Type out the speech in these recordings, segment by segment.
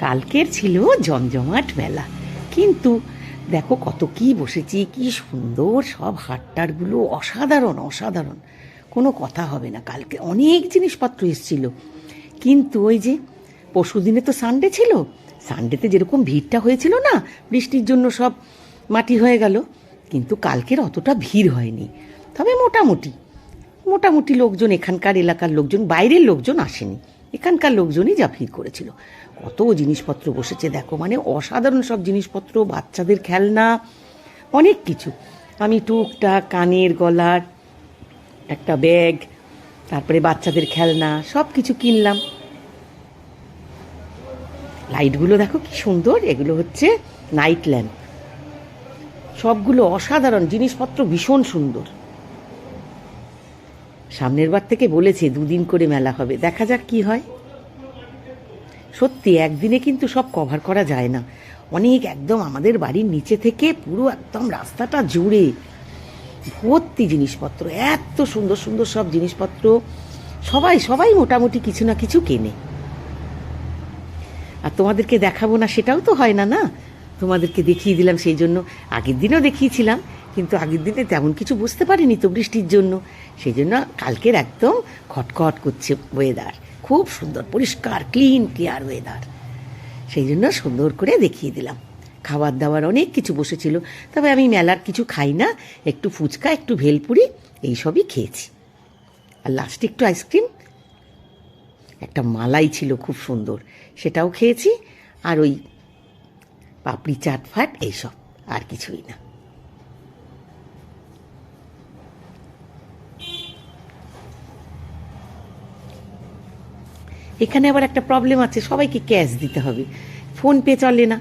কালকের ছিল জমজমাট মেলা, কিন্তু দেখো কত কি বসেছি, কি সুন্দর সব হাটটারগুলো, অসাধারণ অসাধারণ, কোনো কথা হবে না। কালকে অনেক জিনিসপত্র এসেছিল, কিন্তু ওই যে পরশু দিনে তো সানডে ছিল, সানডেতে যেরকম ভিড়টা হয়েছিল না, বৃষ্টির জন্য সব মাটি হয়ে গেল, কিন্তু কালকের অতটা ভিড় হয়নি। তবে মোটামুটি মোটামুটি লোকজন, এখানকার এলাকার লোকজন, বাইরের লোকজন আসেনি, এখানকার লোকজনই যা ভিড় করেছিল। কত জিনিসপত্র বসেছে দেখো, মানে অসাধারণ সব জিনিসপত্র, বাচ্চাদের খেলনা, অনেক কিছু। আমি টুকটাক কানের গলার একটা ব্যাগ, তারপরে বাচ্চাদের খেলনা সব কিছু কিনলাম। লাইটগুলো দেখো কি সুন্দর, এগুলো হচ্ছে নাইট ল্যাম্প, সবগুলো অসাধারণ জিনিসপত্র, ভীষণ সুন্দর। সামনের বার থেকে বলেছে 2 দিন করে মেলা হবে, দেখা যাক কি হয়। সত্যি একদিনে কিন্তু সব কভার করা যায় না, অনেক, একদম আমাদের বাড়ির নিচে থেকে পুরো একদম রাস্তাটা জুড়ে ভর্তি জিনিসপত্র, এত সুন্দর সুন্দর সব জিনিসপত্র। সবাই সবাই মোটামুটি কিছু না কিছু কেনে। আর তোমাদেরকে দেখাবো না সেটাও তো হয় না, না, তোমাদেরকে দেখিয়ে দিলাম, সেই জন্য আগের দিনও দেখিয়েছিলাম, কিন্তু আগের দিনে তেমন কিছু বুঝতে পারিনি তো বৃষ্টির জন্য, সেই জন্য কালকের একদম খটখট করছে ওয়েদার, খুব সুন্দর পরিষ্কার ক্লিন ক্লিয়ার ওয়েদার, সেই জন্য সুন্দর করে দেখিয়ে দিলাম। খাবার দাবার অনেক কিছু বসেছিল, তবে আমি মেলার কিছু খাই না, একটু ফুচকা, একটু ভেলপুরি, এইসবই খেয়েছি। আর লাস্টে একটু আইসক্রিম, একটা মালাই ছিল খুব সুন্দর, সেটাও খেয়েছি। আর ওই পাপড়ি চাট ফাট এইসব, আর কিছুই না। এখানে আবার একটা প্রবলেম আছে, সবাইকে ক্যাশ দিতে হবে, ফোনপে চলে না,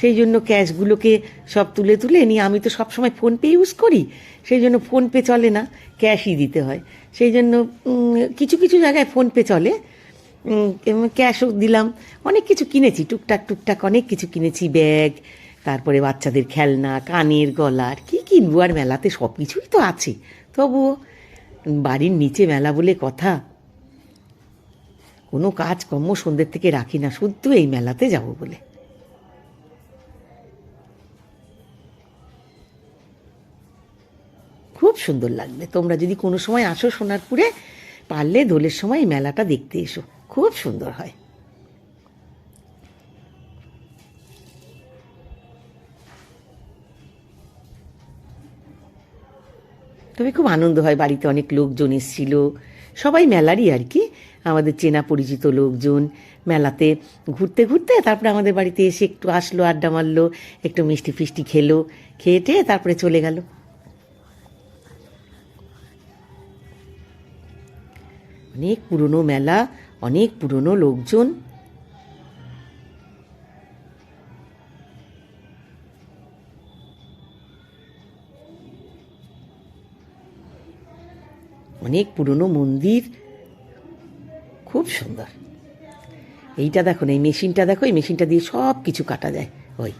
সেই জন্য ক্যাশগুলোকে সব তুলে তুলে নিয়ে, আমি তো সবসময় ফোনপে ইউজ করি, সেই জন্য ফোনপে চলে না, ক্যাশই দিতে হয়। সেই জন্য কিছু কিছু জায়গায় ফোনপে চলে, ক্যাশও দিলাম। অনেক কিছু কিনেছি, টুকটাক টুকটাক অনেক কিছু কিনেছি, ব্যাগ, তারপরে বাচ্চাদের খেলনা, কানের গলার, কি কিনবো আর, মেলাতে সব কিছুই তো আছে। তবুও বাড়ির নিচে মেলা বলে কথা, কোনো কাজকর্ম সন্ধ্যের থেকে রাখি না, শুধু এই মেলাতে যাব বলে। খুব সুন্দর লাগবে, তোমরা যদি কোনো সময় আসো সোনারপুরে, পারলে দোলের সময় এই মেলাটা দেখতে এসো, খুব সুন্দর হয়। তবে খুব আনন্দ হয়, বাড়িতে অনেক লোকজন এসেছিল, সবাই মেলারই আর কি, আমাদের চেনা পরিচিত লোকজন। মেলাতে ঘুরতে ঘুরতে তারপরে আমাদের বাড়িতে এসে একটু আসলো, আড্ডা মারলো, একটু মিষ্টি ফিষ্টি খেলো, খেয়ে টেয়ে তারপরে চলে গেল। অনেক পুরনো মেলা, অনেক পুরনো লোকজন। অনেক পুরনো মন্দির, খুব সুন্দর। এইটা দেখো না, এই মেশিনটা দেখো, এই মেশিনটা দিয়ে সব কিছু কাটা যায়, ওই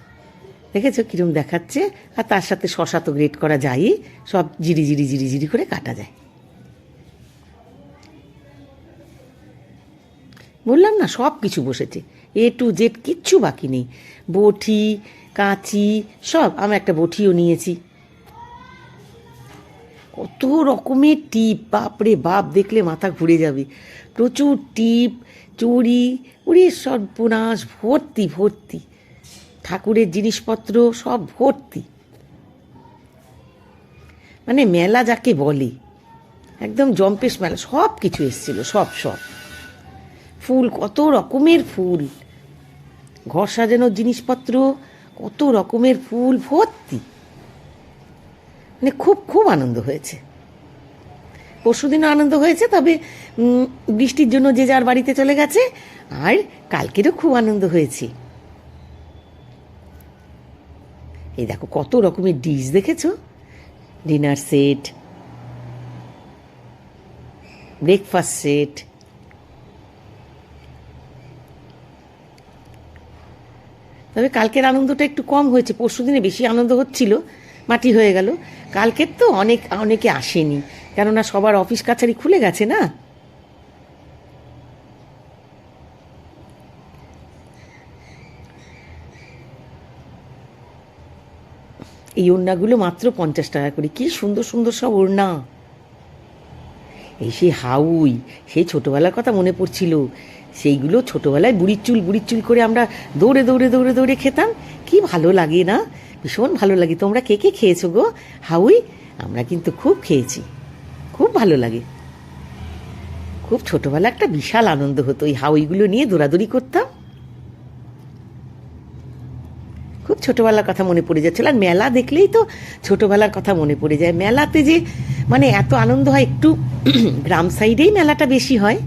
দেখেছো কিরম দেখাচ্ছে, আর তার সাথে শশা তো গ্রেট করা যায়ই, সব জিরি জিরি জিরি জিরি করে কাটা যায়। বললাম না, সব কিছু বসেছে, এ টু জেড, কিচ্ছু বাকি নেই। বটি, কাঁচি, সব, আমি একটা বটিও নিয়েছি। কত রকমের টিপ, বাপরে বাপ, দেখলে মাথা ঘুরে যাবে, প্রচুর টিপ, চুড়ি, উড়ি সর্বনাশ, ভর্তি ভর্তি ঠাকুরের জিনিসপত্র, সব ভর্তি। মানে মেলা যাকে বলে, একদম জম্পেশ মেলা, সব কিছু এসেছিল, সব সব ফুল, কত রকমের ফুল, ঘর সাজানোর জিনিসপত্র, কত রকমের ফুল ভর্তি, মানে খুব খুব আনন্দ হয়েছে। পরশুদিনও আনন্দ হয়েছে, তবে বৃষ্টির জন্য যে যার বাড়িতে চলে গেছে, আর কালকেরও খুব আনন্দ হয়েছে। এই দেখো কত রকমের ডিশ, দেখেছো, ডিনার সেট, ব্রেকফাস্ট সেট। তবে কালকের আনন্দটা একটু কম হয়েছে, পরশুদিনে বেশি আনন্দ হচ্ছিল, মাটি হয়ে গেল। কালকের তো অনেকে আসেনি, কেননা সবার অফিস কাছারি খুলে গেছে না। এই ওড়নাগুলো মাত্র 50 টাকা করে, কি সুন্দর সুন্দর সব ওড়না। এই সেই হাউই, সেই ছোটোবেলার কথা মনে পড়ছিল, সেইগুলো ছোটোবেলায় বুড়ির চুল করে আমরা দৌড়ে দৌড়ে দৌড়ে দৌড়ে খেতাম। কি ভালো লাগে না, ভীষণ ভালো লাগে। তোমরা কে কে খেয়েছো গো হাউই? আমরা কিন্তু খুব খেয়েছি, খুব ভালো লাগে। খুব ছোটোবেলা একটা বিশাল আনন্দ হতো, ওই হাউইগুলো নিয়ে দৌড়াদৌড়ি করতাম। খুব ছোটোবেলার কথা মনে পড়ে যাচ্ছিল। আর মেলা দেখলেই তো ছোটোবেলার কথা মনে পড়ে যায়। মেলাতে যে মানে এত আনন্দ হয়, একটু গ্রাম সাইডেই মেলাটা বেশি হয়।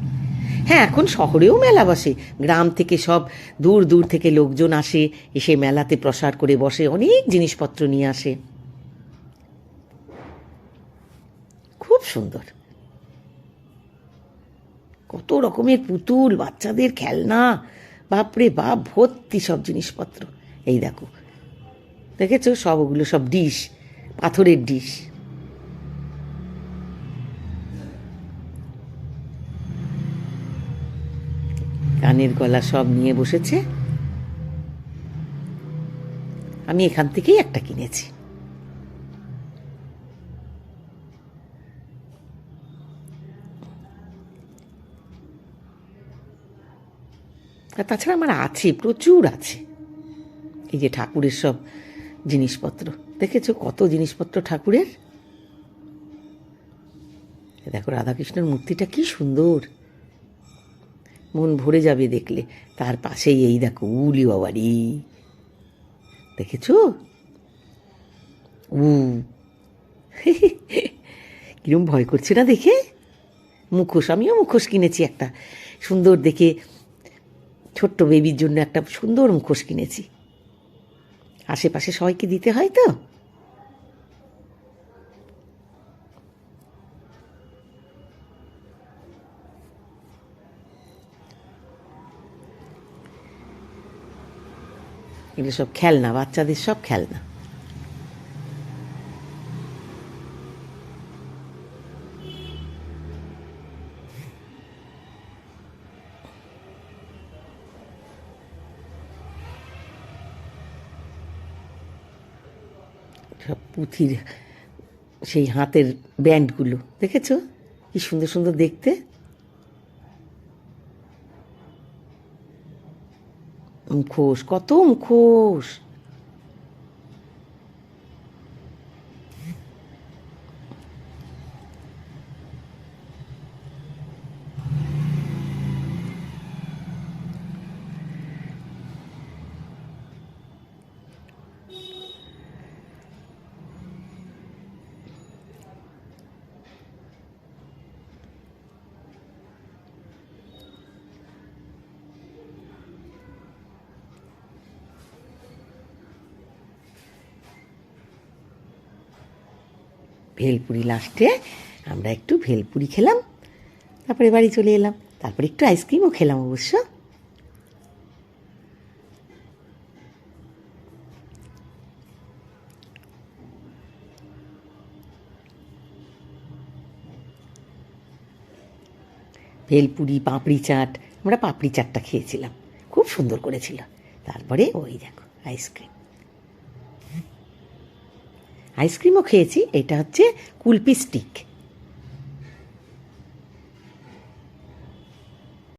হ্যাঁ, এখন শহরেও মেলা বসে, গ্রাম থেকে সব দূর দূর থেকে লোকজন আসে, এসে মেলাতে প্রসার করে বসে, অনেক জিনিসপত্র নিয়ে আসে। খুব সুন্দর, কত রকমের পুতুল, বাচ্চাদের খেলনা, বাপরে বাপ, ভর্তি সব জিনিসপত্র। এই দেখো, দেখেছো সব ওগুলো সব ডিশ, পাথরের ডিশ। কানের গলা সব নিয়ে বসেছে। আমি এখান থেকেই একটা কিনেছি। আর তাছাড়া আমার আছে, প্রচুর আছে। এই যে ঠাকুরের সব জিনিসপত্র, দেখেছো কত জিনিসপত্র ঠাকুরের। দেখো রাধাকৃষ্ণের মূর্তিটা কি সুন্দর, মন ভরে যাবে দেখলে। তার পাশেই এই দেখো উলি বাবারি, দেখেছো কিরম ভয় করছে না দেখে। মুখোশ, আমিও মুখোশ কিনেছি একটা সুন্দর দেখে, ছোট্ট বেবির জন্য একটা সুন্দর মুখোশ কিনেছি। আশেপাশে সবাইকে দিতে হয় তো। এগুলো সব খেলনা, বাচ্চাদের সব খেলনা। সব পুঁথির সেই হাতের ব্যান্ডগুলো, দেখেছো কি সুন্দর সুন্দর দেখতে। মুখোশ, কত মুখোশ। ভেলপুরি, লাস্টে আমরা একটু ভেলপুরি খেলাম, তারপরে বাড়ি চলে এলাম। তারপরে একটু আইসক্রিমও খেলাম অবশ্য। ভেলপুরি, পাপড়ি চাট, আমরা পাপড়ি চাটটা খেয়েছিলাম, খুব সুন্দর করেছিল। তারপরে ওই দেখো আইসক্রিম, আইসক্রিমও খেয়েছি। এটা হচ্ছে কুলপি স্টিক।